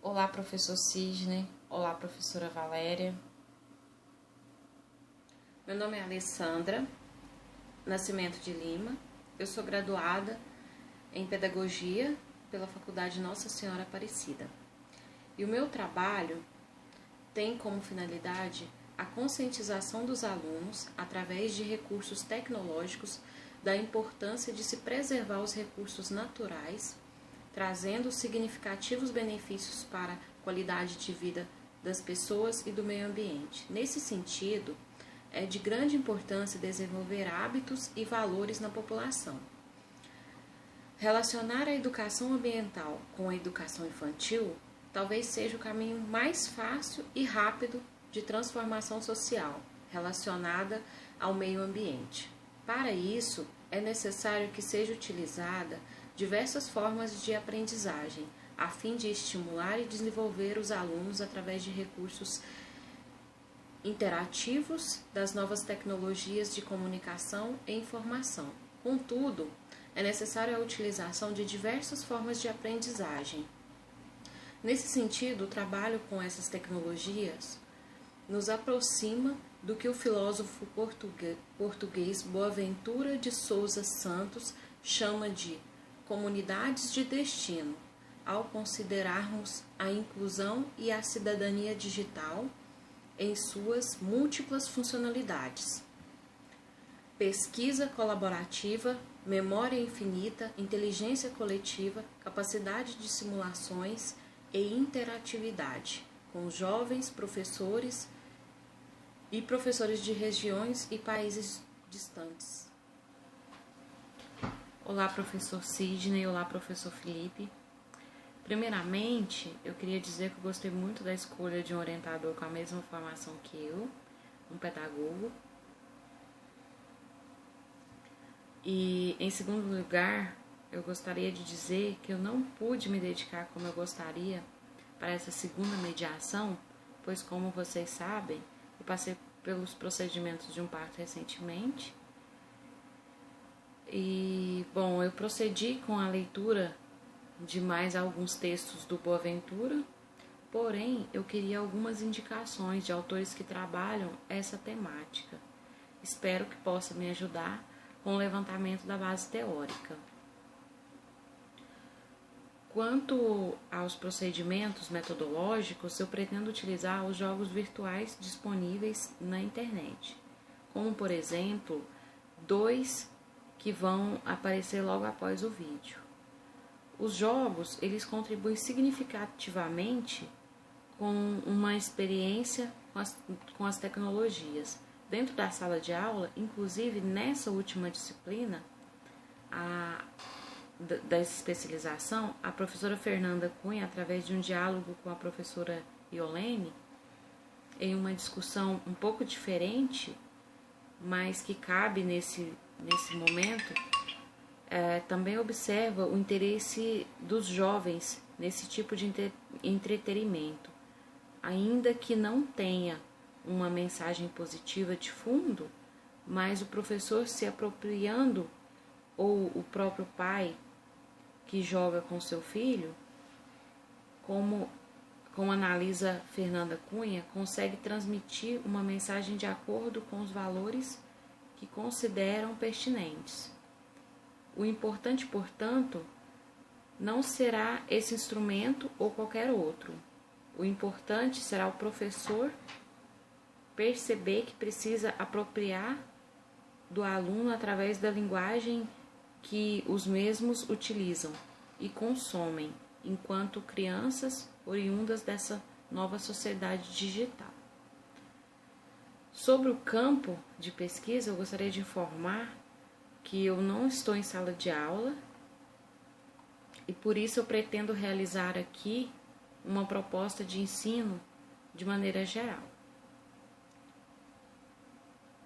Olá, professor Sidney. Olá, professora Valéria. Meu nome é Alessandra Nascimento de Lima. Eu sou graduada em Pedagogia pela Faculdade Nossa Senhora Aparecida. E o meu trabalho tem como finalidade a conscientização dos alunos, através de recursos tecnológicos, da importância de se preservar os recursos naturais, trazendo significativos benefícios para a qualidade de vida das pessoas e do meio ambiente. Nesse sentido, é de grande importância desenvolver hábitos e valores na população. Relacionar a educação ambiental com a educação infantil talvez seja o caminho mais fácil e rápido de transformação social relacionada ao meio ambiente. Para isso, é necessário que seja utilizada diversas formas de aprendizagem, a fim de estimular e desenvolver os alunos através de recursos interativos das novas tecnologias de comunicação e informação. Contudo, é necessária a utilização de diversas formas de aprendizagem. Nesse sentido, o trabalho com essas tecnologias nos aproxima do que o filósofo português Boaventura de Sousa Santos chama de comunidades de destino, ao considerarmos a inclusão e a cidadania digital em suas múltiplas funcionalidades. Pesquisa colaborativa, memória infinita, inteligência coletiva, capacidade de simulações e interatividade com jovens professores e professores de regiões e países distantes. Olá, professor Sidney. Olá, professor Felipe. Primeiramente, eu queria dizer que eu gostei muito da escolha de um orientador com a mesma formação que eu, um pedagogo. E, em segundo lugar, eu gostaria de dizer que eu não pude me dedicar como eu gostaria para essa segunda mediação, pois, como vocês sabem, eu passei pelos procedimentos de um parto recentemente. E, bom, eu procedi com a leitura de mais alguns textos do Boaventura, porém, eu queria algumas indicações de autores que trabalham essa temática. Espero que possa me ajudar com o levantamento da base teórica. Quanto aos procedimentos metodológicos, eu pretendo utilizar os jogos virtuais disponíveis na internet, como, por exemplo, 2 que vão aparecer logo após o vídeo. Os jogos, eles contribuem significativamente com uma experiência com as tecnologias. Dentro da sala de aula, inclusive nessa última disciplina da especialização, a professora Fernanda Cunha, através de um diálogo com a professora Iolene, em uma discussão um pouco diferente, mas que cabe nesse momento, também observa o interesse dos jovens nesse tipo de entretenimento, ainda que não tenha uma mensagem positiva de fundo, mas o professor se apropriando, ou o próprio pai que joga com seu filho, como analisa Fernanda Cunha, consegue transmitir uma mensagem de acordo com os valores que consideram pertinentes. O importante, portanto, não será esse instrumento ou qualquer outro. O importante será o professor perceber que precisa apropriar do aluno através da linguagem que os mesmos utilizam e consomem enquanto crianças oriundas dessa nova sociedade digital. Sobre o campo de pesquisa, eu gostaria de informar que eu não estou em sala de aula e por isso eu pretendo realizar aqui uma proposta de ensino de maneira geral.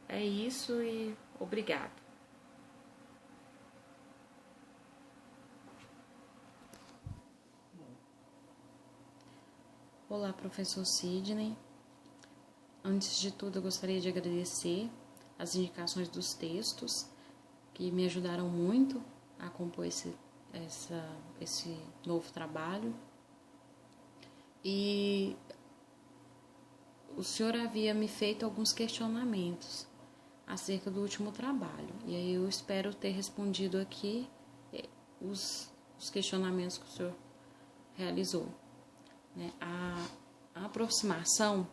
É isso e obrigado. Olá, professor Sidney. Antes de tudo, eu gostaria de agradecer as indicações dos textos que me ajudaram muito a compor esse novo trabalho. E o senhor havia me feito alguns questionamentos acerca do último trabalho. E aí eu espero ter respondido aqui os questionamentos que o senhor realizou. Né? A aproximação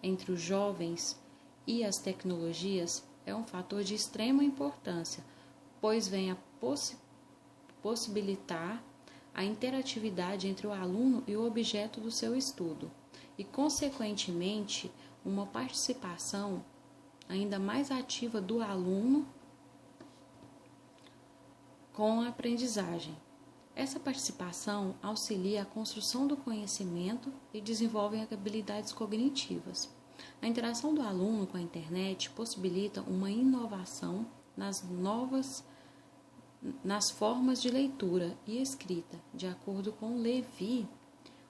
entre os jovens e as tecnologias é um fator de extrema importância, pois vem a possibilitar a interatividade entre o aluno e o objeto do seu estudo e, consequentemente, uma participação ainda mais ativa do aluno com a aprendizagem. Essa participação auxilia a construção do conhecimento e desenvolve habilidades cognitivas. A interação do aluno com a internet possibilita uma inovação nas formas de leitura e escrita. De acordo com Levy,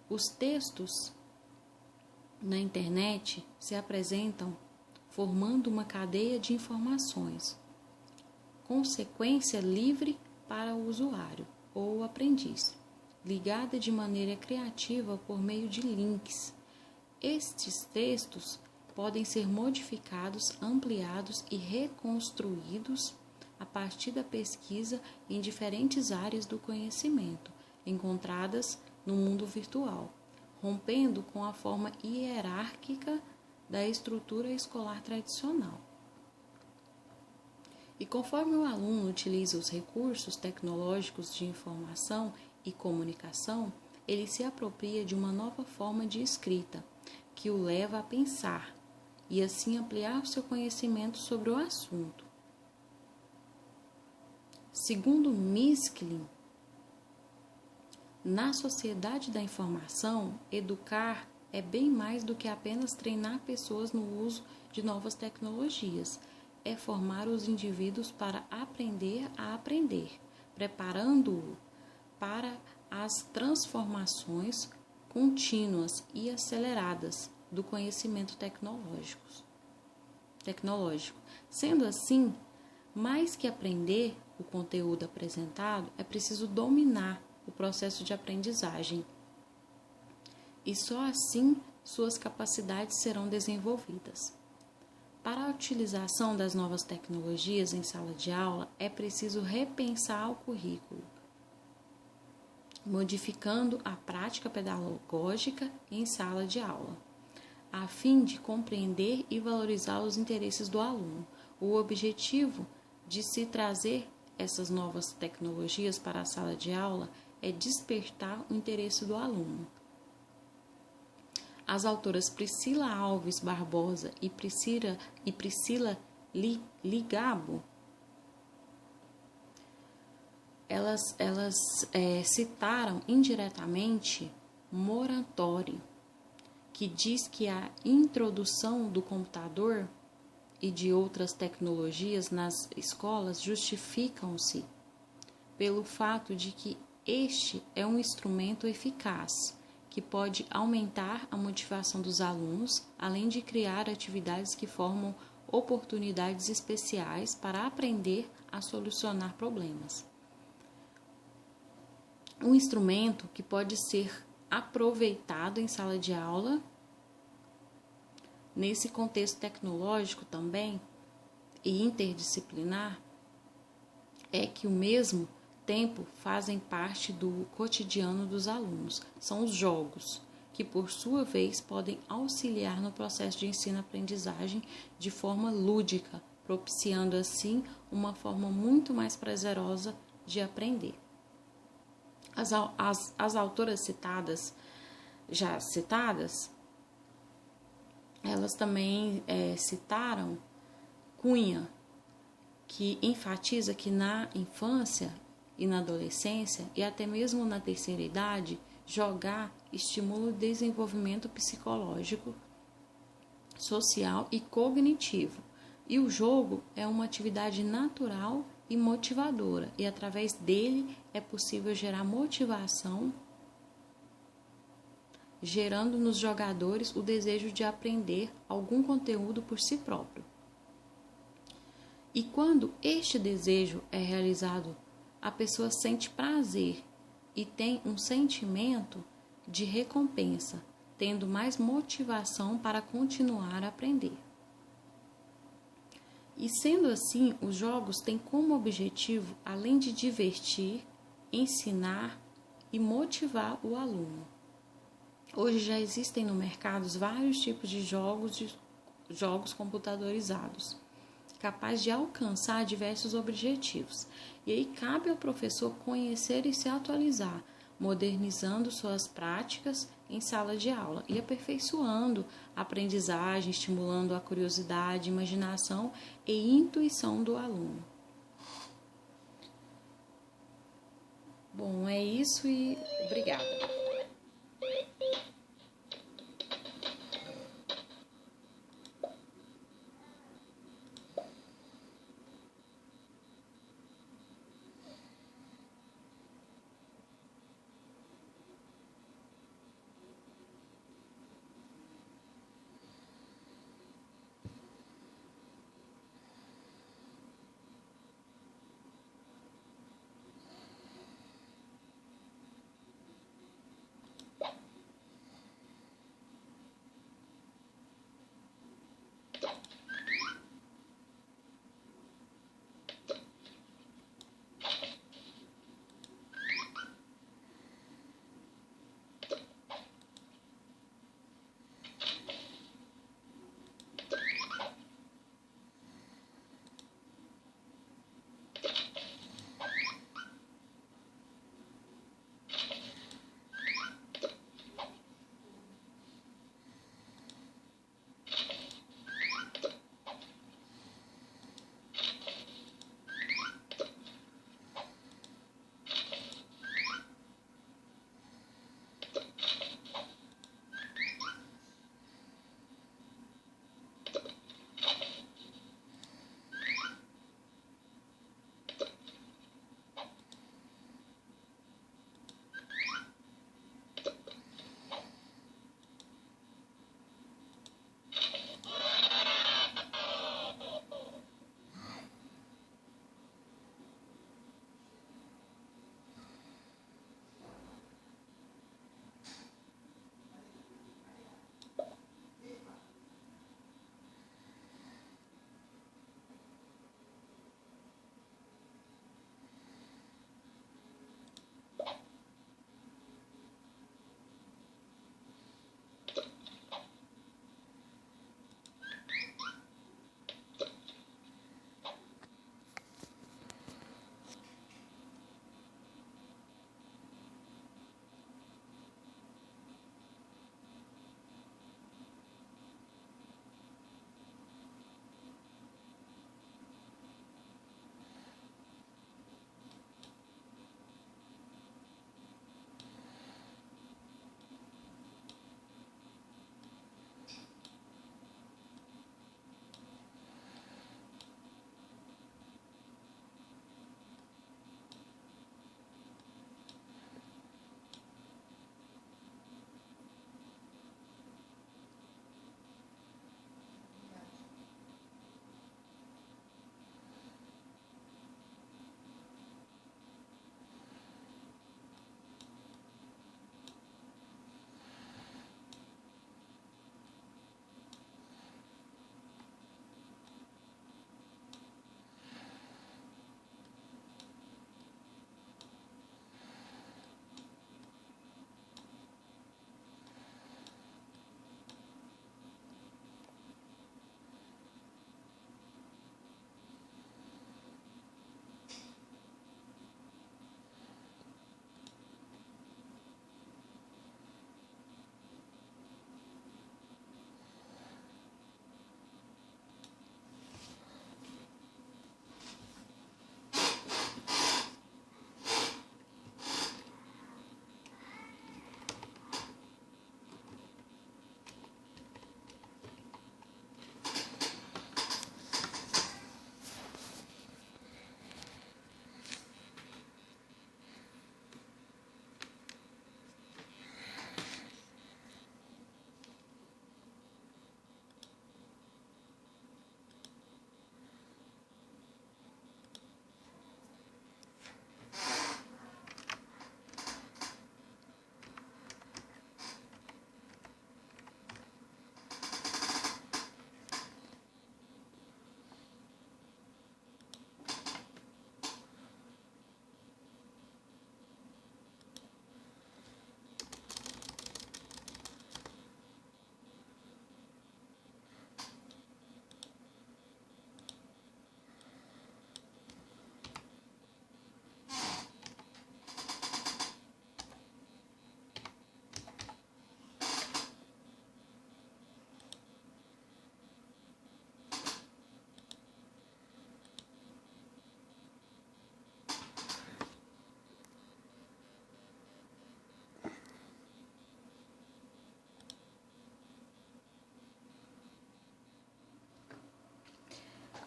os textos na internet se apresentam formando uma cadeia de informações, consequência livre para o usuário ou aprendiz, ligada de maneira criativa por meio de links. Estes textos podem ser modificados, ampliados e reconstruídos a partir da pesquisa em diferentes áreas do conhecimento encontradas no mundo virtual, rompendo com a forma hierárquica da estrutura escolar tradicional. E conforme o aluno utiliza os recursos tecnológicos de informação e comunicação, ele se apropria de uma nova forma de escrita, que o leva a pensar e assim ampliar o seu conhecimento sobre o assunto. Segundo Misklin, na sociedade da informação, educar é bem mais do que apenas treinar pessoas no uso de novas tecnologias. É formar os indivíduos para aprender a aprender, preparando-o para as transformações contínuas e aceleradas do conhecimento tecnológico. Sendo assim, mais que aprender o conteúdo apresentado, é preciso dominar o processo de aprendizagem. E só assim suas capacidades serão desenvolvidas. Para a utilização das novas tecnologias em sala de aula, é preciso repensar o currículo, modificando a prática pedagógica em sala de aula, a fim de compreender e valorizar os interesses do aluno. O objetivo de se trazer essas novas tecnologias para a sala de aula é despertar o interesse do aluno. As autoras Priscila Alves Barbosa e Priscila Ligabo, elas citaram indiretamente Moratori, que diz que a introdução do computador e de outras tecnologias nas escolas justificam-se pelo fato de que este é um instrumento eficaz que pode aumentar a motivação dos alunos, além de criar atividades que formam oportunidades especiais para aprender a solucionar problemas. Um instrumento que pode ser aproveitado em sala de aula, nesse contexto tecnológico também e interdisciplinar, é que ao mesmo tempo fazem parte do cotidiano dos alunos. São os jogos, que por sua vez podem auxiliar no processo de ensino-aprendizagem de forma lúdica, propiciando assim uma forma muito mais prazerosa de aprender. As autoras já citadas, elas também citaram Cunha, que enfatiza que na infância e na adolescência, e até mesmo na terceira idade, jogar estimula o desenvolvimento psicológico, social e cognitivo. E o jogo é uma atividade natural e motivadora, e através dele é possível gerar motivação, gerando nos jogadores o desejo de aprender algum conteúdo por si próprio. E quando este desejo é realizado, a pessoa sente prazer e tem um sentimento de recompensa, tendo mais motivação para continuar a aprender. E sendo assim, os jogos têm como objetivo, além de divertir, ensinar e motivar o aluno. Hoje já existem no mercado vários tipos de jogos computadorizados, capazes de alcançar diversos objetivos. E aí cabe ao professor conhecer e se atualizar, modernizando suas práticas em sala de aula e aperfeiçoando a aprendizagem, estimulando a curiosidade, imaginação e intuição do aluno. Bom, é isso e obrigada.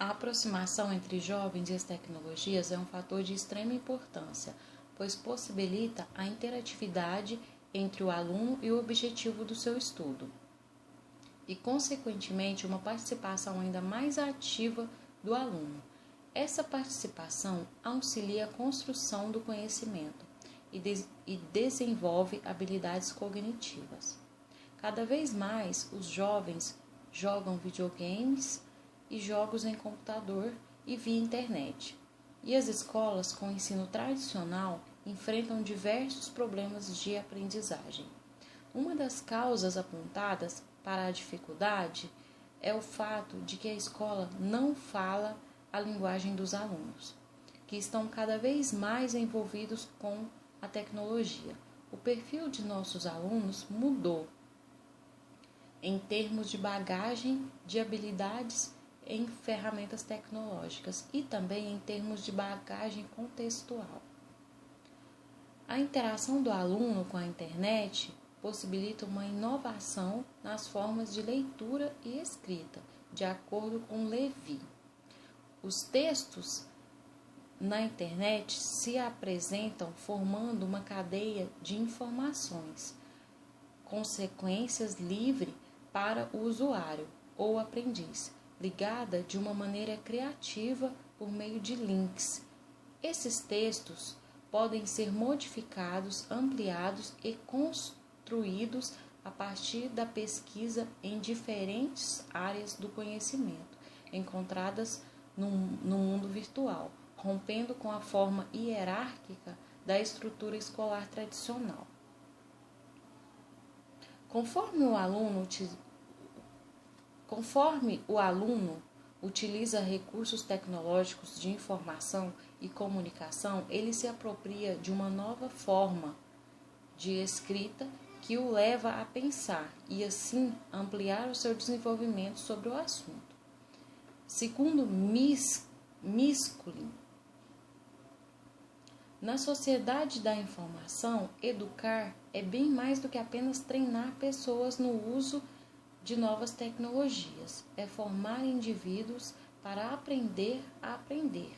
A aproximação entre jovens e as tecnologias é um fator de extrema importância, pois possibilita a interatividade entre o aluno e o objetivo do seu estudo, e, consequentemente, uma participação ainda mais ativa do aluno. Essa participação auxilia a construção do conhecimento e desenvolve habilidades cognitivas. Cada vez mais, os jovens jogam videogames e jogos em computador e via internet. E as escolas com ensino tradicional enfrentam diversos problemas de aprendizagem. Uma das causas apontadas para a dificuldade é o fato de que a escola não fala a linguagem dos alunos, que estão cada vez mais envolvidos com a tecnologia. O perfil de nossos alunos mudou em termos de bagagem de habilidades em ferramentas tecnológicas e também em termos de bagagem contextual. A interação do aluno com a internet possibilita uma inovação nas formas de leitura e escrita, de acordo com Levy. Os textos na internet se apresentam formando uma cadeia de informações, consequências livre para o usuário ou aprendiz, ligada de uma maneira criativa por meio de links. Esses textos podem ser modificados, ampliados e construídos a partir da pesquisa em diferentes áreas do conhecimento, encontradas no mundo virtual, rompendo com a forma hierárquica da estrutura escolar tradicional. Conforme o aluno utiliza recursos tecnológicos de informação e comunicação, ele se apropria de uma nova forma de escrita que o leva a pensar e, assim, ampliar o seu desenvolvimento sobre o assunto. Segundo Misculin, na sociedade da informação, educar é bem mais do que apenas treinar pessoas no uso de novas tecnologias. É formar indivíduos para aprender a aprender,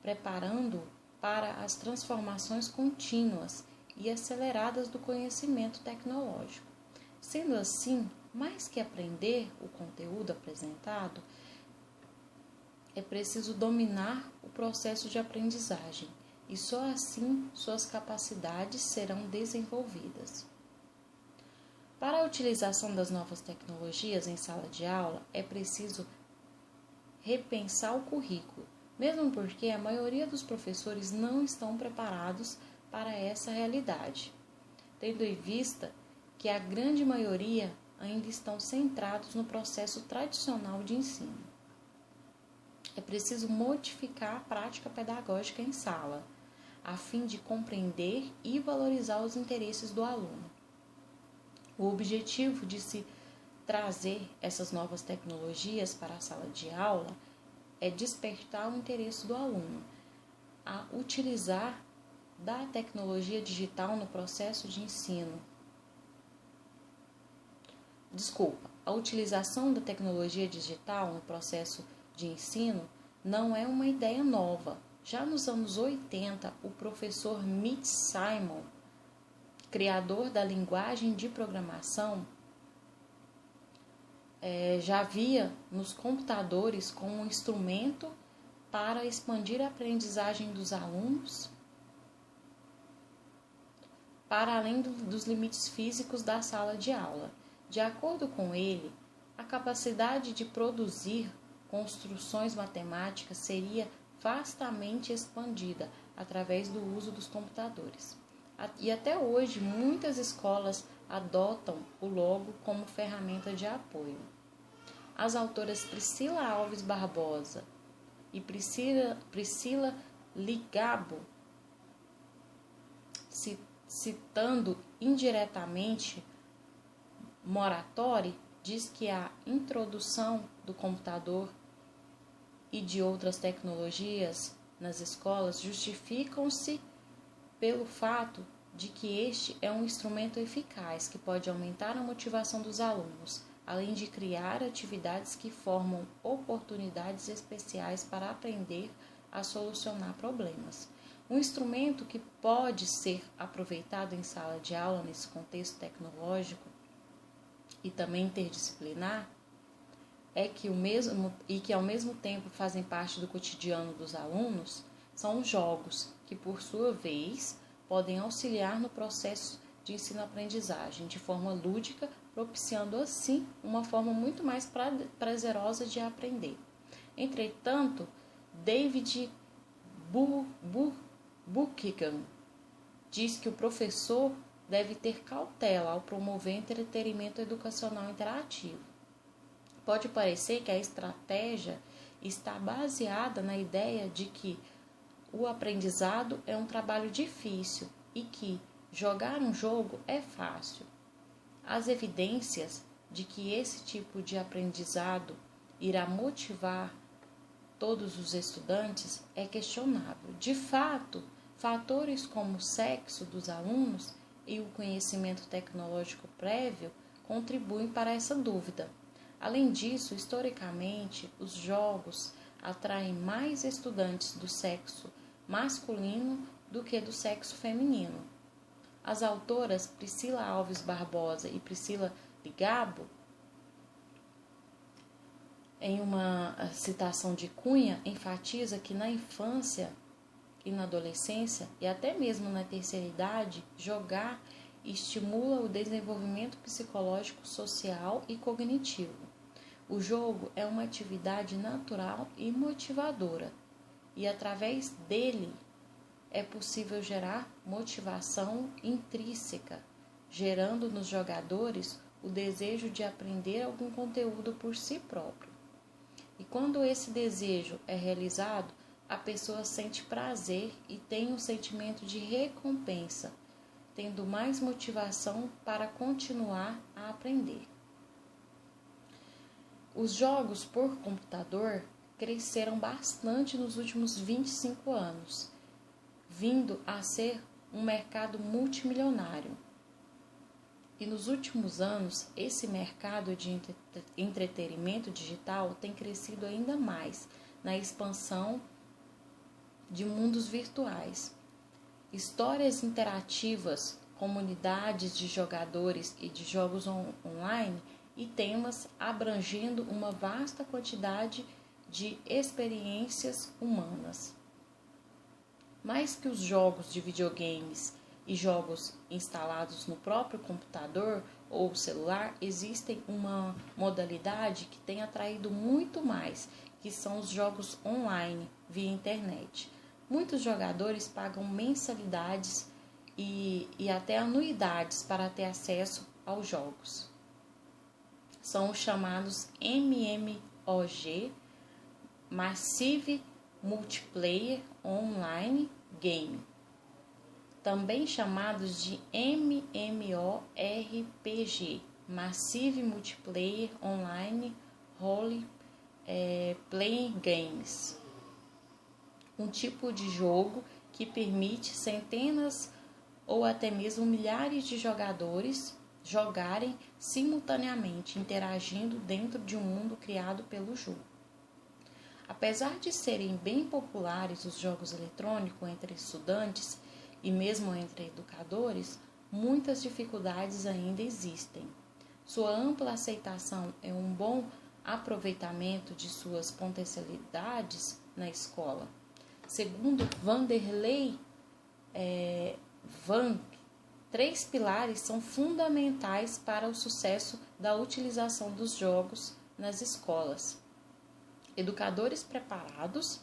preparando para as transformações contínuas e aceleradas do conhecimento tecnológico. Sendo assim, mais que aprender o conteúdo apresentado, é preciso dominar o processo de aprendizagem, e só assim suas capacidades serão desenvolvidas. Para a utilização das novas tecnologias em sala de aula, é preciso repensar o currículo, mesmo porque a maioria dos professores não estão preparados para essa realidade, tendo em vista que a grande maioria ainda estão centrados no processo tradicional de ensino. É preciso modificar a prática pedagógica em sala, a fim de compreender e valorizar os interesses do aluno. O objetivo de se trazer essas novas tecnologias para a sala de aula é despertar o interesse do aluno a utilizar da tecnologia digital no processo de ensino. A utilização da tecnologia digital no processo de ensino não é uma ideia nova. Já nos anos 80, o professor Mitch Simon, criador da linguagem de programação, já via nos computadores como um instrumento para expandir a aprendizagem dos alunos para além dos limites físicos da sala de aula. De acordo com ele, a capacidade de produzir construções matemáticas seria vastamente expandida através do uso dos computadores. E até hoje, muitas escolas adotam o logo como ferramenta de apoio. As autoras Priscila Alves Barbosa e Priscila Ligabo, citando indiretamente Moratori, diz que a introdução do computador e de outras tecnologias nas escolas justificam-se pelo fato de que este é um instrumento eficaz que pode aumentar a motivação dos alunos, além de criar atividades que formam oportunidades especiais para aprender a solucionar problemas. Um instrumento que pode ser aproveitado em sala de aula nesse contexto tecnológico e também interdisciplinar que ao mesmo tempo fazem parte do cotidiano dos alunos são os jogos, que por sua vez podem auxiliar no processo de ensino-aprendizagem de forma lúdica, propiciando assim uma forma muito mais prazerosa de aprender. Entretanto, David Buchanan diz que o professor deve ter cautela ao promover entretenimento educacional interativo. Pode parecer que a estratégia está baseada na ideia de que o aprendizado é um trabalho difícil e que jogar um jogo é fácil. As evidências de que esse tipo de aprendizado irá motivar todos os estudantes é questionável. De fato, fatores como o sexo dos alunos e o conhecimento tecnológico prévio contribuem para essa dúvida. Além disso, historicamente, os jogos atraem mais estudantes do sexo masculino do que do sexo feminino. As autoras Priscila Alves Barbosa e Priscila Ligabo, em uma citação de Cunha, enfatiza que na infância e na adolescência, e até mesmo na terceira idade, jogar estimula o desenvolvimento psicológico, social e cognitivo. O jogo é uma atividade natural e motivadora, e através dele é possível gerar motivação intrínseca, gerando nos jogadores o desejo de aprender algum conteúdo por si próprio. E quando esse desejo é realizado, a pessoa sente prazer e tem um sentimento de recompensa, tendo mais motivação para continuar a aprender. Os jogos por computador cresceram bastante nos últimos 25 anos, vindo a ser um mercado multimilionário. E nos últimos anos, esse mercado de entretenimento digital tem crescido ainda mais na expansão de mundos virtuais. Histórias interativas, comunidades de jogadores e de jogos online e temas abrangendo uma vasta quantidade de experiências humanas. Mais que os jogos de videogames e jogos instalados no próprio computador ou celular, existem uma modalidade que tem atraído muito mais, que são os jogos online via internet. Muitos jogadores pagam mensalidades e até anuidades para ter acesso aos jogos. São os chamados MMOG, Massive Multiplayer Online Game, também chamados de MMORPG, Massive Multiplayer Online Role Playing Games, um tipo de jogo que permite centenas ou até mesmo milhares de jogadores jogarem simultaneamente, interagindo dentro de um mundo criado pelo jogo. Apesar de serem bem populares os jogos eletrônicos entre estudantes e mesmo entre educadores, muitas dificuldades ainda existem. Sua ampla aceitação é um bom aproveitamento de suas potencialidades na escola. Segundo Vanderlei Van, 3 pilares são fundamentais para o sucesso da utilização dos jogos nas escolas: educadores preparados,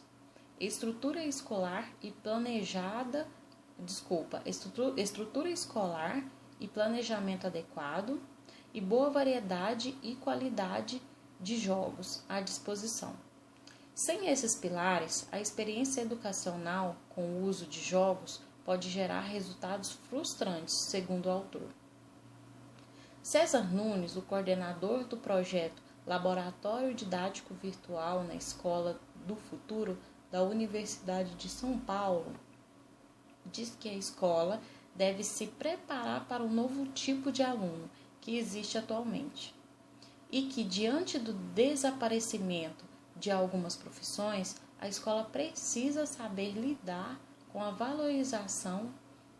estrutura escolar e planejamento adequado e boa variedade e qualidade de jogos à disposição. Sem esses pilares, a experiência educacional com o uso de jogos pode gerar resultados frustrantes, segundo o autor. César Nunes, o coordenador do projeto Laboratório Didático Virtual na Escola do Futuro da Universidade de São Paulo, diz que a escola deve se preparar para um novo tipo de aluno que existe atualmente. e que, diante do desaparecimento de algumas profissões, a escola precisa saber lidar com a valorização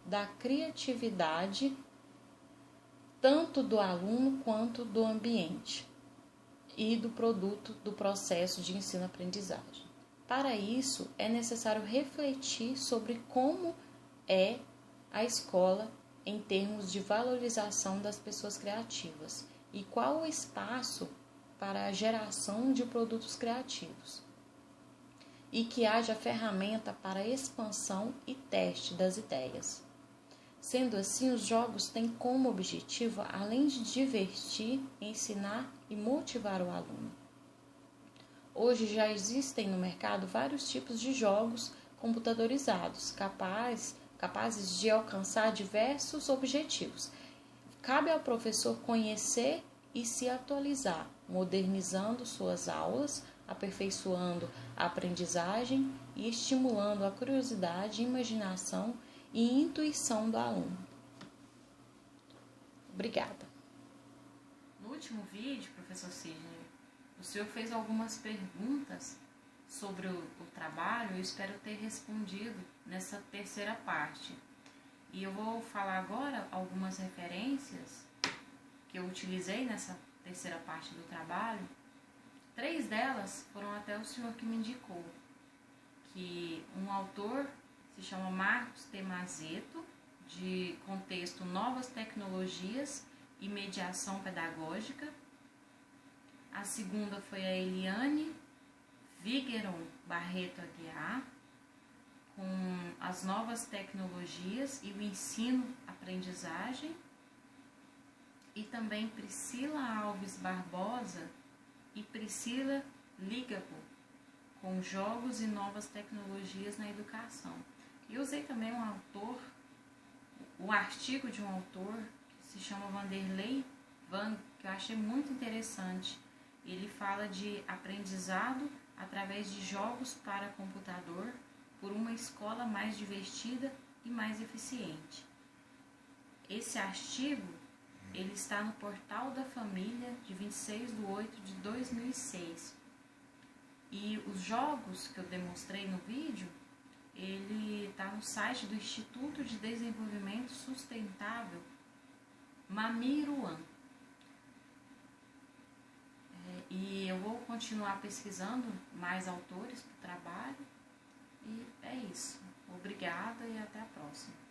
da criatividade tanto do aluno quanto do ambiente e do produto do processo de ensino-aprendizagem. Para isso, é necessário refletir sobre como é a escola em termos de valorização das pessoas criativas e qual o espaço para a geração de produtos criativos, e que haja ferramenta para expansão e teste das ideias. Sendo assim, os jogos têm como objetivo, além de divertir, ensinar e motivar o aluno. Hoje já existem no mercado vários tipos de jogos computadorizados, capazes de alcançar diversos objetivos. Cabe ao professor conhecer e se atualizar, modernizando suas aulas, aperfeiçoando a aprendizagem e estimulando a curiosidade, imaginação e intuição do aluno. Obrigada. No último vídeo, professor Sidney, o senhor fez algumas perguntas sobre o trabalho. Eu espero ter respondido nessa terceira parte. E eu vou falar agora algumas referências que eu utilizei nessa terceira parte do trabalho. 3 delas foram até o senhor que me indicou, que um autor se chama Marcos T. Mazeto, de contexto Novas Tecnologias e Mediação Pedagógica. A segunda foi a Eliane Vigueron Barreto Aguiar, com as novas tecnologias e o ensino-aprendizagem. E também Priscila Alves Barbosa e Priscila Ligabo, com jogos e novas tecnologias na educação. E usei também o artigo de um autor que se chama Vanderlei Van, que eu achei muito interessante. Ele fala de aprendizado através de jogos para computador por uma escola mais divertida e mais eficiente. Esse artigo ele está no Portal da Família de 26/8/2006. E os jogos que eu demonstrei no vídeo, ele está no site do Instituto de Desenvolvimento Sustentável Mamiruan. E eu vou continuar pesquisando mais autores para o trabalho. E é isso. Obrigada e até a próxima.